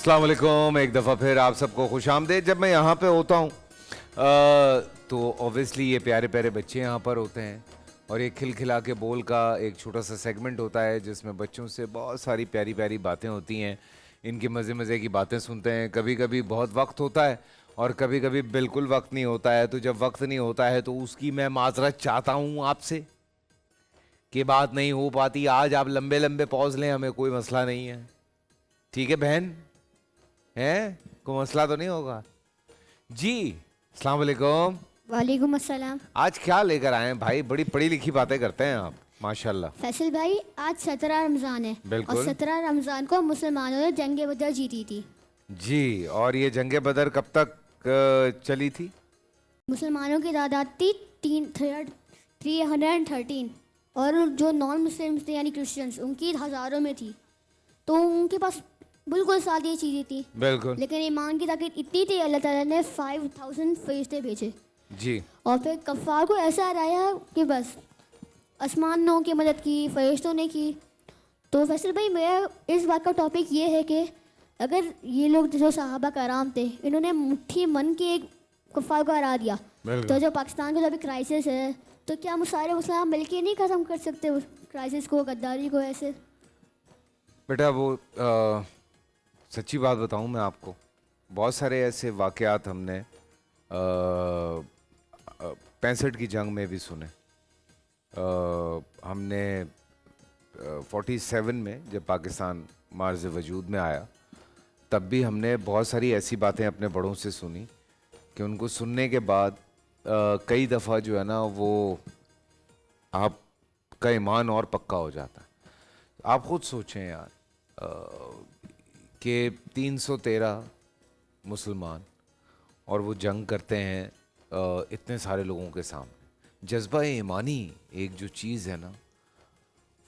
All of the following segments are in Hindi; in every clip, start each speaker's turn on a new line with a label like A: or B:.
A: अस्सलाम वालेकुम। एक दफ़ा फिर आप सबको खुशामदीद। जब मैं यहाँ पे होता हूँ तो ऑब्वियसली ये प्यारे प्यारे बच्चे यहाँ पर होते हैं और ये खिलखिला के बोल का एक छोटा सा सेगमेंट होता है जिसमें बच्चों से बहुत सारी प्यारी प्यारी बातें होती हैं। इनकी मज़े मज़े की बातें सुनते हैं। कभी कभी बहुत वक्त होता है और कभी कभी बिल्कुल वक्त नहीं होता है। तो जब वक्त नहीं होता है तो उसकी मैं माजरत चाहता हूँ आपसे कि बात नहीं हो पाती। आज आप लंबे लंबे पॉज लें, हमें कोई मसला नहीं है। ठीक है बहन? है कोई मसला तो नहीं होगा जी? अस्सलाम वालेकुम।
B: वालेकुम अस्सलाम।
A: आज क्या लेकर आए हैं भाई? बड़ी पढ़ी लिखी बातें करते हैं आप, माशाल्लाह।
B: फैसल भाई, आज 17 रमज़ान है।
A: बिल्कुल।
B: और 17 रमज़ान को मुसलमानों ने जंग बदर जीती थी।
A: जी, और ये जंग बदर कब तक चली थी?
B: मुसलमानों की तादाद थी 313 और जो नॉन मुस्लिम्स थे यानी क्रिश्चियंस, उनकी हज़ारों में थी। तो उनके पास बिल्कुल सारी चीज़ें थी,
A: बिल्कुल
B: लेकिन ईमान की ताकत इतनी थी, अल्लाह ताला ने 5000 फरिश्ते भेजे
A: जी।
B: और फिर कफ़ार को ऐसा हराया कि बस आसमानों की मदद की, फरिश्तों ने की। तो फैसल भाई, मेरा इस बात का टॉपिक ये है कि अगर ये लोग जो सहाबा कराम थे, इन्होंने मुट्ठी मन के एक कुफ़ार को हरा दिया, तो जो पाकिस्तान का जो अभी क्राइसिस है, तो क्या हम सारे मुसलमान मिलके नहीं ख़त्म कर सकते उस क्राइसिस को, गद्दारी को? ऐसे
A: बेटा वो सच्ची बात बताऊं मैं आपको, बहुत सारे ऐसे वाक़यात हमने 65 की जंग में भी सुने। हमने 47 में जब पाकिस्तान मार्ज़ वजूद में आया, तब भी हमने बहुत सारी ऐसी बातें अपने बड़ों से सुनी कि उनको सुनने के बाद कई दफ़ा जो है ना, वो आपका ईमान और पक्का हो जाता है। आप खुद सोचें यार कि 313 मुसलमान और वो जंग करते हैं इतने सारे लोगों के सामने। जज्बा ईमानी एक जो चीज़ है ना,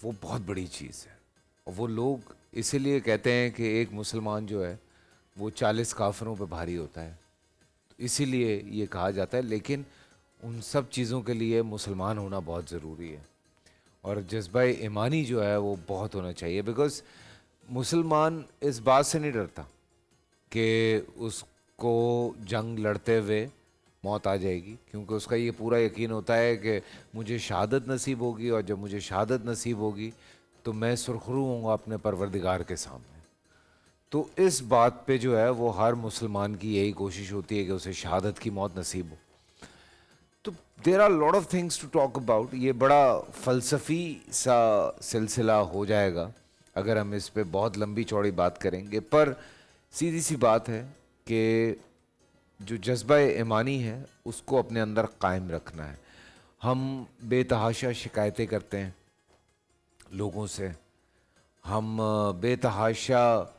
A: वो बहुत बड़ी चीज़ है। और वो लोग इसीलिए कहते हैं कि एक मुसलमान जो है वो 40 काफिरों पे भारी होता है, तो इसीलिए ये कहा जाता है। लेकिन उन सब चीज़ों के लिए मुसलमान होना बहुत ज़रूरी है और जज्बा ईमानी जो है वो बहुत होना चाहिए। बिकॉज़ मुसलमान इस बात से नहीं डरता कि उसको जंग लड़ते हुए मौत आ जाएगी, क्योंकि उसका ये पूरा यकीन होता है कि मुझे शहादत नसीब होगी और जब मुझे शहादत नसीब होगी तो मैं सुरखरू होऊंगा अपने परवरदिगार के सामने। तो इस बात पे जो है वो हर मुसलमान की यही कोशिश होती है कि उसे शहादत की मौत नसीब हो। तो there are lot of things to talk about. ये बड़ा फ़लसफ़ी सा सिलसिला हो जाएगा अगर हम इस पे बहुत लंबी चौड़ी बात करेंगे, पर सीधी सी बात है कि जो जज्बा ईमानी है उसको अपने अंदर कायम रखना है। हम बेतहाशा शिकायतें करते हैं लोगों से, हम बेतहाशा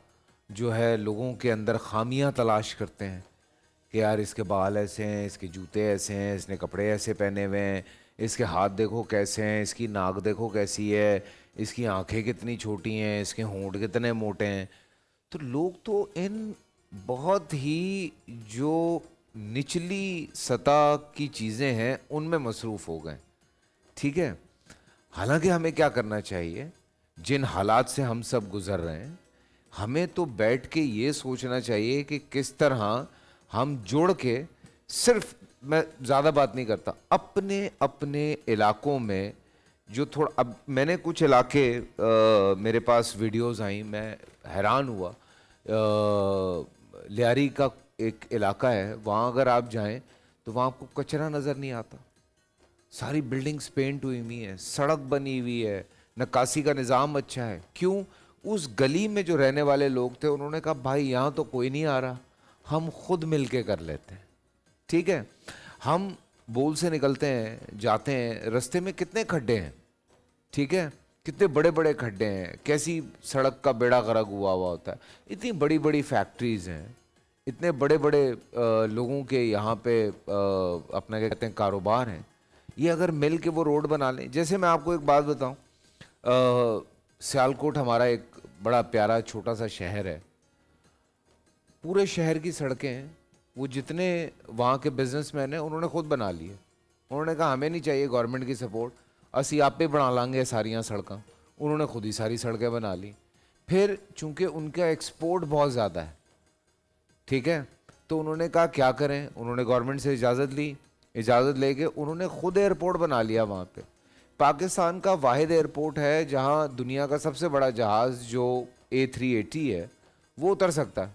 A: जो है लोगों के अंदर खामियां तलाश करते हैं कि यार इसके बाल ऐसे हैं, इसके जूते ऐसे हैं, इसने कपड़े ऐसे पहने हुए हैं, इसके हाथ देखो कैसे हैं, इसकी नाक देखो कैसी है, इसकी आंखें कितनी छोटी हैं, इसके होंठ कितने मोटे हैं। तो लोग तो इन बहुत ही जो निचली सतह की चीज़ें हैं उनमें मसरूफ़ हो गए। ठीक है, हालांकि हमें क्या करना चाहिए, जिन हालात से हम सब गुज़र रहे हैं, हमें तो बैठ के ये सोचना चाहिए कि किस तरह हम जुड़ के, सिर्फ मैं ज़्यादा बात नहीं करता, अपने अपने इलाकों में जो थोड़ा, अब मैंने कुछ इलाके मेरे पास वीडियोस आई, मैं हैरान हुआ। लियारी का एक इलाका है, वहाँ अगर आप जाएं तो वहाँ आपको कचरा नज़र नहीं आता। सारी बिल्डिंग्स पेंट हुई हुई हैं, सड़क बनी हुई है, नक्काशी का निज़ाम अच्छा है। क्यों? उस गली में जो रहने वाले लोग थे उन्होंने कहा भाई यहाँ तो कोई नहीं आ रहा, हम खुद मिल के कर लेते हैं। ठीक है, हम बोल से निकलते हैं, जाते हैं, रास्ते में कितने खड्डे हैं, ठीक है, कितने बड़े बड़े खड्डे हैं, कैसी सड़क का बेड़ा गर्क हुआ हुआ होता है। इतनी बड़ी बड़ी फैक्ट्रीज हैं, इतने बड़े बड़े लोगों के यहाँ पे अपना क्या कहते हैं कारोबार हैं। ये अगर मिल के वो रोड बना लें, जैसे मैं आपको एक बात बताऊं, सियालकोट हमारा एक बड़ा प्यारा छोटा सा शहर है। पूरे शहर की सड़कें वो जितने वहाँ के बिजनेसमैन हैं उन्होंने खुद बना ली है। उन्होंने कहा हमें नहीं चाहिए गवर्नमेंट की सपोर्ट, असी आप पे बना लांगे सारियाँ सड़कें। उन्होंने खुद ही सारी सड़कें बना ली। फिर चूंकि उनका एक्सपोर्ट बहुत ज़्यादा है, ठीक है। तो उन्होंने कहा क्या करें, उन्होंने गवर्नमेंट से इजाज़त ली, इजाज़त लेके उन्होंने खुद एयरपोर्ट बना लिया वहाँ पे। पाकिस्तान का वाहिद एयरपोर्ट है जहाँ दुनिया का सबसे बड़ा जहाज़ जो A380 है वो उतर सकता है,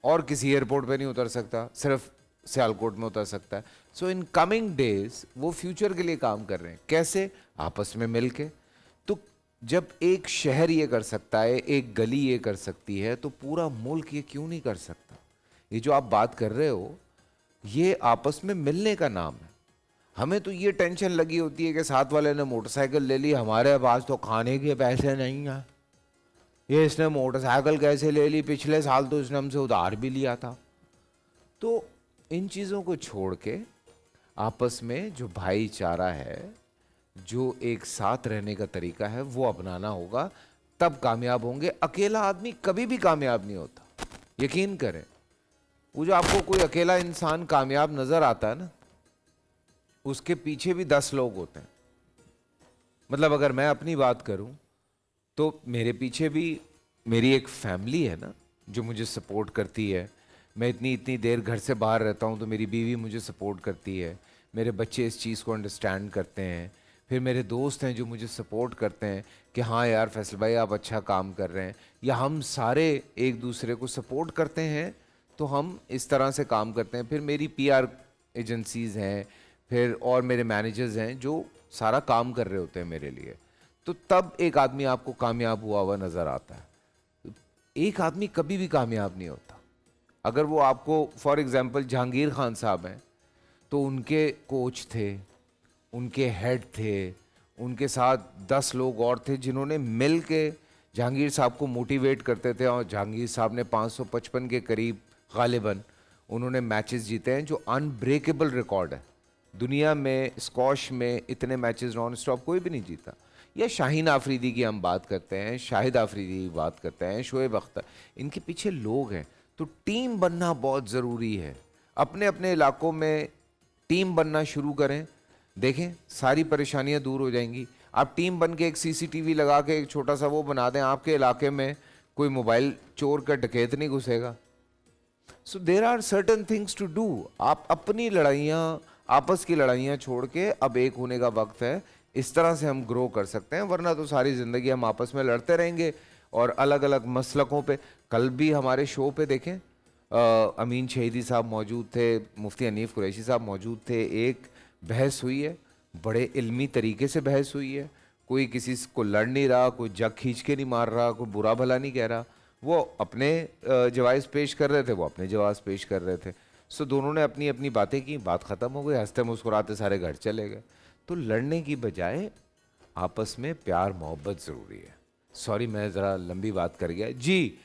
A: और किसी एयरपोर्ट पे नहीं उतर सकता, सिर्फ सियालकोट में उतर सकता है। सो इन कमिंग डेज वो फ्यूचर के लिए काम कर रहे हैं, कैसे, आपस में मिल के। तो जब एक शहर ये कर सकता है, एक गली ये कर सकती है, तो पूरा मुल्क ये क्यों नहीं कर सकता। ये जो आप बात कर रहे हो ये आपस में मिलने का नाम है। हमें तो ये टेंशन लगी होती है कि साथ वाले ने मोटरसाइकिल ले ली, हमारे पास तो खाने के पैसे नहीं हैं, ये इसने मोटरसाइकिल कैसे ले ली, पिछले साल तो इसने हमसे उधार भी लिया था। तो इन चीज़ों को छोड़ के आपस में जो भाईचारा है, जो एक साथ रहने का तरीका है, वो अपनाना होगा, तब कामयाब होंगे। अकेला आदमी कभी भी कामयाब नहीं होता, यकीन करें। वो जो आपको कोई अकेला इंसान कामयाब नजर आता है ना, उसके पीछे भी 10 लोग होते हैं। मतलब अगर मैं अपनी बात करूं तो मेरे पीछे भी मेरी एक फैमिली है ना, जो मुझे सपोर्ट करती है। मैं इतनी देर घर से बाहर रहता हूं तो मेरी बीवी मुझे सपोर्ट करती है, मेरे बच्चे इस चीज़ को अंडरस्टैंड करते हैं, फिर मेरे दोस्त हैं जो मुझे सपोर्ट करते हैं कि हाँ यार फैसल भाई आप अच्छा काम कर रहे हैं, या हम सारे एक दूसरे को सपोर्ट करते हैं, तो हम इस तरह से काम करते हैं। फिर मेरी PR एजेंसीज़ हैं, फिर और मेरे मैनेजर्स हैं जो सारा काम कर रहे होते हैं मेरे लिए। तो तब एक आदमी आपको कामयाब हुआ हुआ नज़र आता है। एक आदमी कभी भी कामयाब नहीं होता। अगर वो आपको, फॉर एग्जांपल जहांगीर खान साहब हैं, तो उनके कोच थे, उनके हेड थे, उनके साथ 10 लोग और थे जिन्होंने मिल के जहांगीर साहब को मोटिवेट करते थे, और जहांगीर साहब ने 555 के करीब गालिबन उन्होंने मैचेस जीते हैं, जो अनब्रेकेबल रिकॉर्ड है। दुनिया में स्क्वॉश में इतने मैचेस नॉन स्टॉप कोई भी नहीं जीता। या शाहीन आफरीदी की हम बात करते हैं, शाहिद आफरीदी की बात करते हैं, शोएब अख्तर, इनके पीछे लोग हैं। तो टीम बनना बहुत ज़रूरी है। अपने अपने इलाकों में टीम बनना शुरू करें, देखें सारी परेशानियां दूर हो जाएंगी। आप टीम बन के एक CCTV लगा के एक छोटा सा वो बना दें, आपके इलाके में कोई मोबाइल चोर का डकैत नहीं घुसेगा। So there are certain things to do. आप अपनी लड़ाइयाँ, आपस की लड़ाइयाँ छोड़ के अब एक होने का वक्त है। इस तरह से हम ग्रो कर सकते हैं, वरना तो सारी ज़िंदगी हम आपस में लड़ते रहेंगे और अलग अलग मसलकों पे। कल भी हमारे शो पे देखें अमीन शहीदी साहब मौजूद थे, मुफ्ती हनीफ कुरैशी साहब मौजूद थे। एक बहस हुई है, बड़े इल्मी तरीके से बहस हुई है। कोई किसी को लड़ नहीं रहा, कोई जग खींच के नहीं मार रहा, कोई बुरा भला नहीं कह रहा। वो अपने जवाब पेश कर रहे थे, वो अपने जवाब पेश कर रहे थे। सो दोनों ने अपनी अपनी बातें की, बात ख़त्म हो गई, हंसते मुस्कुराते सारे घर चले गए। तो लड़ने की बजाय आपस में प्यार मोहब्बत ज़रूरी है। सॉरी मैं ज़रा लंबी बात कर गया जी।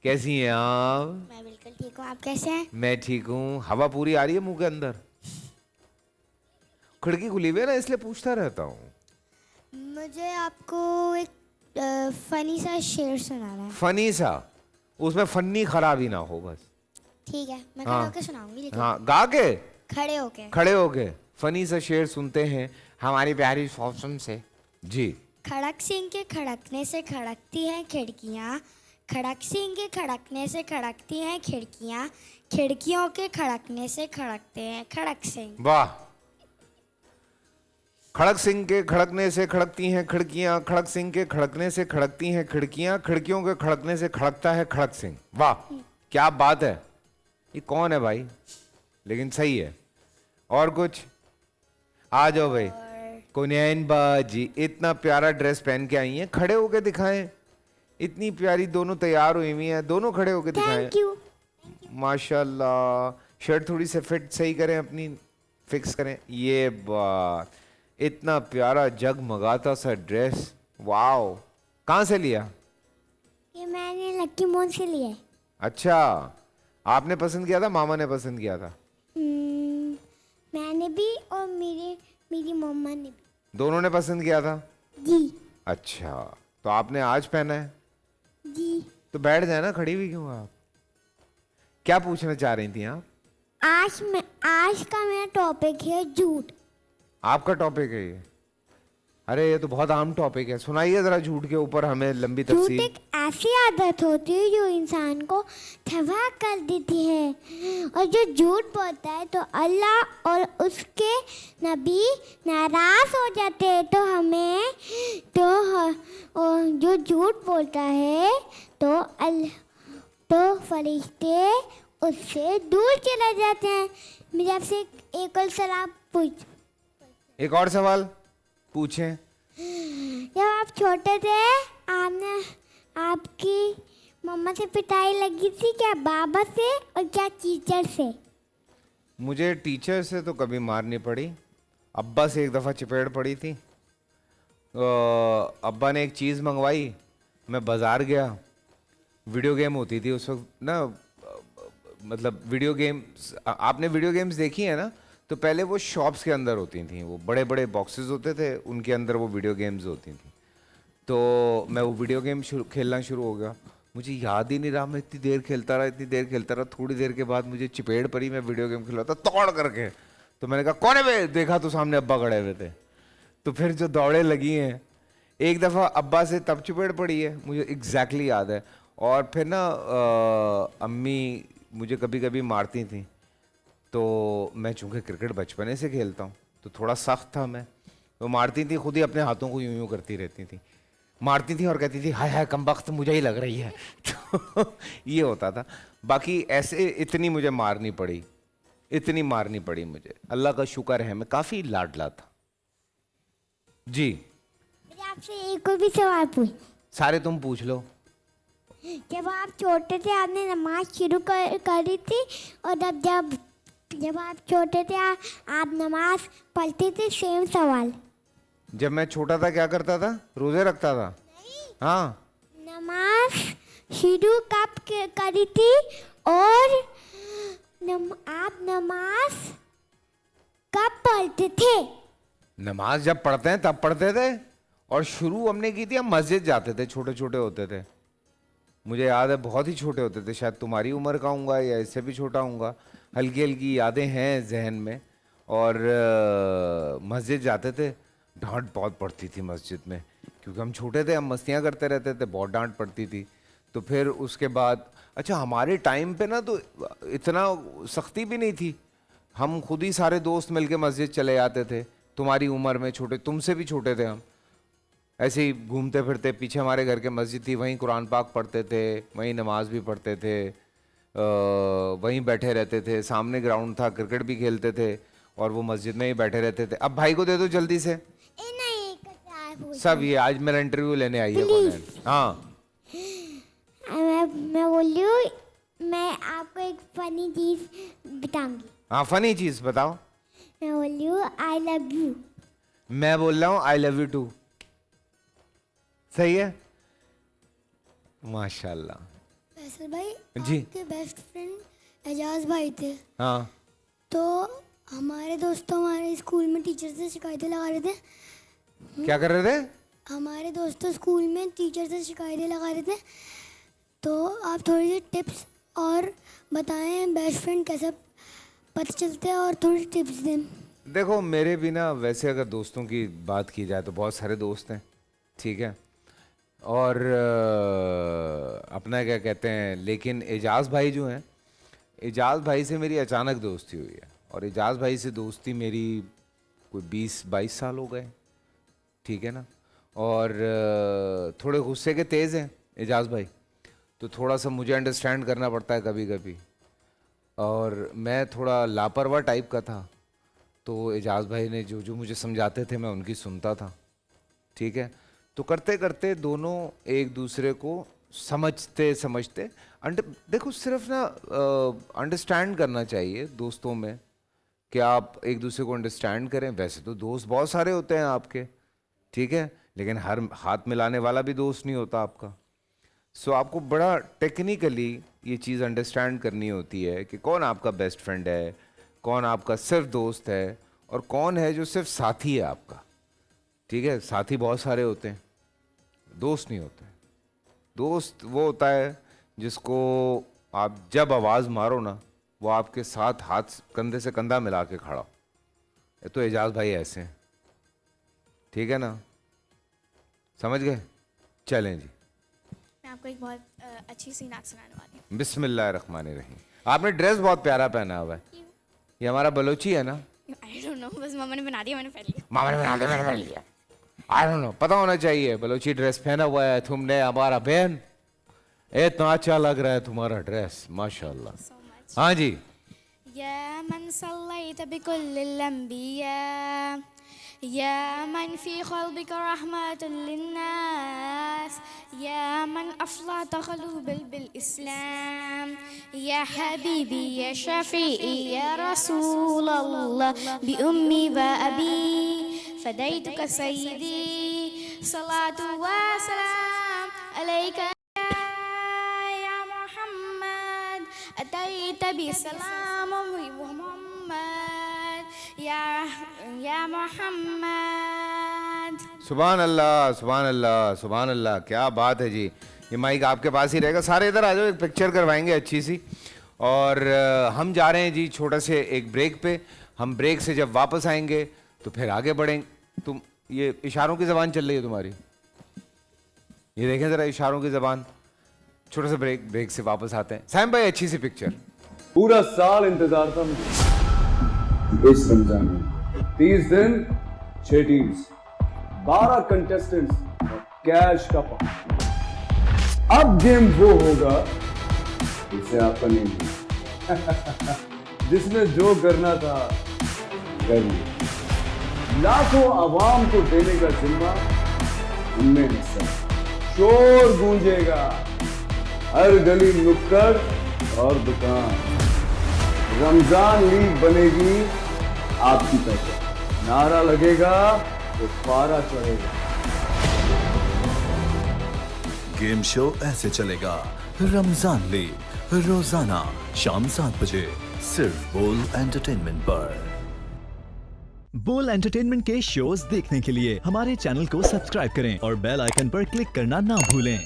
A: कैसी हैं आप?
C: मैं बिल्कुल ठीक हूँ, आप कैसे हैं?
A: मैं ठीक हूँ। हवा पूरी आ रही है मुंह के अंदर? खिड़की खुली हुई है ना, इसलिए पूछता रहता हूँ।
C: मुझे आपको एक फनी सा शेर सुनाना है।
A: फनी सा? उसमें फन्नी खराबी ना हो बस।
C: ठीक है, मैं
A: हाँ।
C: खड़े होके सुनाऊंगी, लेकिन
A: हाँ गा के,
C: खड़े होके।
A: खड़े होके फनी सा शेर सुनते हैं हमारी प्यारी फॉसम से जी।
C: खड़क सिंह के खड़कने से खड़कती हैं खिड़कियाँ, खड़क सिंह के खड़कने से खड़कती हैं खिड़कियाँ, खिड़कियों के खड़कने से खड़कते हैं खड़क सिंह।
A: वाह। खड़क सिंह के खड़कने से खड़कती हैं खिड़कियां, खड़क सिंह के खड़कने से खड़कती हैं खिड़कियां, खिड़कियों के खड़कने से खड़कता है खड़क सिंह। वाह क्या बात है। ये कौन है भाई? लेकिन सही है। और कुछ? आ जाओ भाई। कुनैन बाजी इतना प्यारा ड्रेस पहन के आई हैं, खड़े होके दिखाएं। इतनी प्यारी दोनों तैयार हुई हुई हैं, दोनों खड़े होके दिखाएं।
C: Thank you.
A: माशाल्लाह। शर्ट थोड़ी सी फिट सही करें, अपनी फिक्स करें। ये बात, इतना प्यारा जगमगाता सा ड्रेस, वाओ। कहाँ से लिया?
C: ये मैंने लक्की मोन से लिया है।
A: अच्छा, आपने पसंद किया था, मामा ने पसंद किया था?
C: मैंने भी और मेरी मम्मा ने भी।
A: दोनों ने पसंद किया था?
C: जी।
A: अच्छा, तो आपने आज पहना है?
C: जी।
A: तो बैठ जाए ना, खड़ी हुई क्यों आप? क्या पूछना चाह रही थी आप?
C: आज का मेरा टॉपिक है झूठ।
A: आपका टॉपिक है ये? अरे ये तो बहुत आम टॉपिक है, सुनाइए जरा झूठ के ऊपर हमें लंबी
C: झूठ
A: तफसील।
C: एक ऐसी आदत होती है जो इंसान को तबाह कर देती है, और जो झूठ बोलता है तो अल्लाह और उसके नबी नाराज हो जाते हैं। तो हमें और जो झूठ बोलता है तो फरिश्ते उससे दूर चले जाते हैं। मेरे आपसे एक और सवाल पूछ।
A: एक और सवाल पूछें।
C: जब आप छोटे थे, आपकी मम्मा से पिटाई लगी थी क्या बाबा से और क्या टीचर से?
A: मुझे टीचर से तो कभी मार नहीं पड़ी, अब्बा से एक दफ़ा चपेट पड़ी थी। अब्बा ने एक चीज़ मंगवाई, मैं बाज़ार गया, वीडियो गेम होती थी उस वक्त ना, मतलब वीडियो गेम्स, आपने वीडियो गेम्स देखी है ना, तो पहले वो शॉप्स के अंदर होती थी, वो बड़े बड़े बॉक्सेस होते थे, उनके अंदर वो वीडियो गेम्स होती थी। तो मैं वो वीडियो गेम खेलना शुरू हो गया, मुझे याद ही नहीं रहा, मैं इतनी देर खेलता रहा, थोड़ी देर के बाद मुझे चपेट पड़ी, मैं वीडियो गेम खेल रहा था तोड़ करके। तो मैंने कहा कौन है बे? देखा तो सामने अब्बा खड़े हुए थे। तो फिर जो दौड़े लगी हैं, एक दफ़ा अब्बा से तब चपेट पड़ी है, मुझे एग्जैक्टली याद है। और फिर ना अम्मी मुझे कभी कभी मारती थी, तो मैं चूँकि क्रिकेट बचपने से खेलता हूँ तो थोड़ा सख्त था मैं, तो मारती थी, खुद ही अपने हाथों को यूं यूं करती रहती थी, मारती थी और कहती थी हाय हाय कमबख्त मुझे ही लग रही है। तो ये होता था। बाकी ऐसे इतनी मुझे मार नहीं पड़ी, इतनी मार नहीं पड़ी मुझे, अल्लाह का शुक्र है, मैं काफ़ी लाडला था। जी
C: मेरे आपसे एक और भी सवाल पूछ।
A: सारे तुम पूछ लो।
C: जब आप छोटे थे आपने नमाज शुरू करी थी, और जब आप छोटे थे आप नमाज पढ़ते थे? सेम सवाल।
A: जब मैं छोटा था क्या करता था? रोजे रखता था। हाँ,
C: नमाज शुरू कब करी थी, और आप नमाज कब पढ़ते थे?
A: नमाज जब पढ़ते हैं तब पढ़ते थे, और शुरू हमने की थी, हम मस्जिद जाते थे, छोटे छोटे होते थे, मुझे याद है बहुत ही छोटे होते थे, शायद तुम्हारी उम्र का होऊंगा या इससे भी छोटा होऊंगा, हल्की हल्की यादें हैं जहन में। और मस्जिद जाते थे, डांट बहुत पड़ती थी मस्जिद में, क्योंकि हम छोटे थे, हम मस्तियाँ करते रहते थे, बहुत डांट पड़ती थी। तो फिर उसके बाद अच्छा हमारे टाइम पे ना तो इतना सख्ती भी नहीं थी, हम खुद ही सारे दोस्त मिलके मस्जिद चले जाते थे, तुम्हारी उम्र में छोटे, तुमसे भी छोटे थे हम, ऐसे ही घूमते फिरते, पीछे हमारे घर के मस्जिद थी, वहीं कुरान पाक पढ़ते थे, वहीं नमाज भी पढ़ते थे, वहीं बैठे रहते थे, सामने ग्राउंड था, क्रिकेट भी खेलते थे, और वो मस्जिद में ही बैठे रहते थे। अब भाई को दे दो जल्दी से।
C: नहीं,
A: सब ये आज मेरा इंटरव्यू लेने आई है कौन है? हाँ
C: मैं बोल रही हूँ, मैं आपको एक फनी चीज बताऊंगी।
A: हाँ, फनी चीज बताओ।
C: मैं बोल रही हूँ आई लव यू।
A: मैं बोल रहा हूँ आई लव यू टू। सही है, माशाल्लाह।
C: फैसल भाई,
A: जी।
C: आपके बेस्ट फ्रेंड एजाज भाई थे,
A: हाँ,
C: तो हमारे दोस्तों हमारे स्कूल में टीचर से शिकायतें लगा रहे थे।
A: क्या कर रहे थे?
C: हमारे दोस्तों स्कूल में टीचर से शिकायतें लगा रहे थे, तो आप थोड़ी सी टिप्स और बताएं, बेस्ट फ्रेंड कैसे पता चलते हैं, और थोड़ी टिप्स दें।
A: देखो मेरे भी ना, वैसे अगर दोस्तों की बात की जाए तो बहुत सारे दोस्त हैं, ठीक है, और अपना क्या कहते हैं, लेकिन एजाज़ भाई जो हैं, एजाज़ भाई से मेरी अचानक दोस्ती हुई है, और एजाज़ भाई से दोस्ती मेरी कोई 20-22 साल हो गए, ठीक है ना। और थोड़े गुस्से के तेज़ हैं एजाज़ भाई, तो थोड़ा सा मुझे अंडरस्टैंड करना पड़ता है कभी कभी, और मैं थोड़ा लापरवाह टाइप का था, तो एजाज़ भाई ने जो जो मुझे समझाते थे मैं उनकी सुनता था, ठीक है। तो करते करते दोनों एक दूसरे को समझते समझते देखो सिर्फ ना अंडरस्टैंड करना चाहिए दोस्तों में, कि आप एक दूसरे को अंडरस्टैंड करें। वैसे तो दोस्त बहुत सारे होते हैं आपके, ठीक है, लेकिन हर हाथ मिलाने वाला भी दोस्त नहीं होता आपका। सो आपको बड़ा टेक्निकली ये चीज़ अंडरस्टैंड करनी होती है कि कौन आपका बेस्ट फ्रेंड है, कौन आपका सिर्फ दोस्त है, और कौन है जो सिर्फ साथी है आपका, ठीक है। साथी बहुत सारे होते हैं, दोस्त नहीं होते। दोस्त वो होता है जिसको आप जब आवाज़ मारो ना, वो आपके साथ हाथ कंधे से कंधा मिला के खड़ा हो। ये तो एजाज भाई ऐसे हैं, ठीक है ना। समझ गए? चलें जी,
D: मैं आपको एक बहुत अच्छी सी नात सुनाने वाली हूँ।
A: बिस्मिल्लाहिर्रहमानिर्रहीम। आपने ड्रेस बहुत प्यारा पहना हुआ है, ये हमारा बलोची है ना?
D: आई डोंट नो, बस मामा ने बना दिया, मैंने पहन लिया।
A: मामा ने बना दिया, मैंने पहन लिया। आई डोंट नो, पता होना चाहिए। बलोची ड्रेस पहना हुआ है तुमने, हमारा बहन। इतना अच्छा लग रहा है तुम्हारा ड्रेस, माशाल्लाह।
D: So much.
A: हाँ जी।
D: या मन सल्लैत बिकुल्लिल अंबिया, या मन फी क़ल्बिक रहमतुल लिन्नास, या मन अफ़लत क़लूबल बिल इस्लाम, या हबीबी या शफ़ीई या रसूल अल्लाह बि उम्मी व अबी फ़दैतुक सय्यदी सलातु व सलाम अलैका या मुहम्मद अतैत बिसलाम मुहम्मद या मुहम्मद।
A: सुभान अल्लाह, सुभान अल्लाह, सुभान अल्लाह, क्या बात है जी। ये माइक आपके पास ही रहेगा, सारे इधर आ जाओ, एक पिक्चर करवाएंगे अच्छी सी। और हम जा रहे हैं जी छोटा से एक ब्रेक पे। हम ब्रेक से जब वापस आएंगे तो फिर आगे बढ़ेंगे। तुम ये इशारों की ज़बान चल रही है तुम्हारी, ये देखें ज़रा इशारों की ज़बान। छोटा सा ब्रेक, ब्रेक से वापस आते हैं। सैम भाई अच्छी सी पिक्चर।
E: पूरा साल इंतजार था मुझे इस रमजान में। 30 दिन 6 टीम्स, 12 कंटेस्टेंट्स और कैश का पार्ट। अब गेम वो होगा जिसे आपका नहीं है। जिसने जो करना था कर लिया। लाखों आवाम को देने का जिम्मा उनमें हिस्सा। शोर गूंजेगा हर गली नुक्कड़ और दुकान। रमजान लीग बनेगी आपकी तरफ। नारा लगेगा तो पारा चढ़ेगा।
F: गेम शो ऐसे चलेगा। रमजान लीग रोजाना शाम 7 बजे सिर्फ बोल एंटरटेनमेंट पर।
G: बोल एंटरटेनमेंट के शोज देखने के लिए हमारे चैनल को सब्सक्राइब करें और बेल आइकन पर क्लिक करना ना भूलें।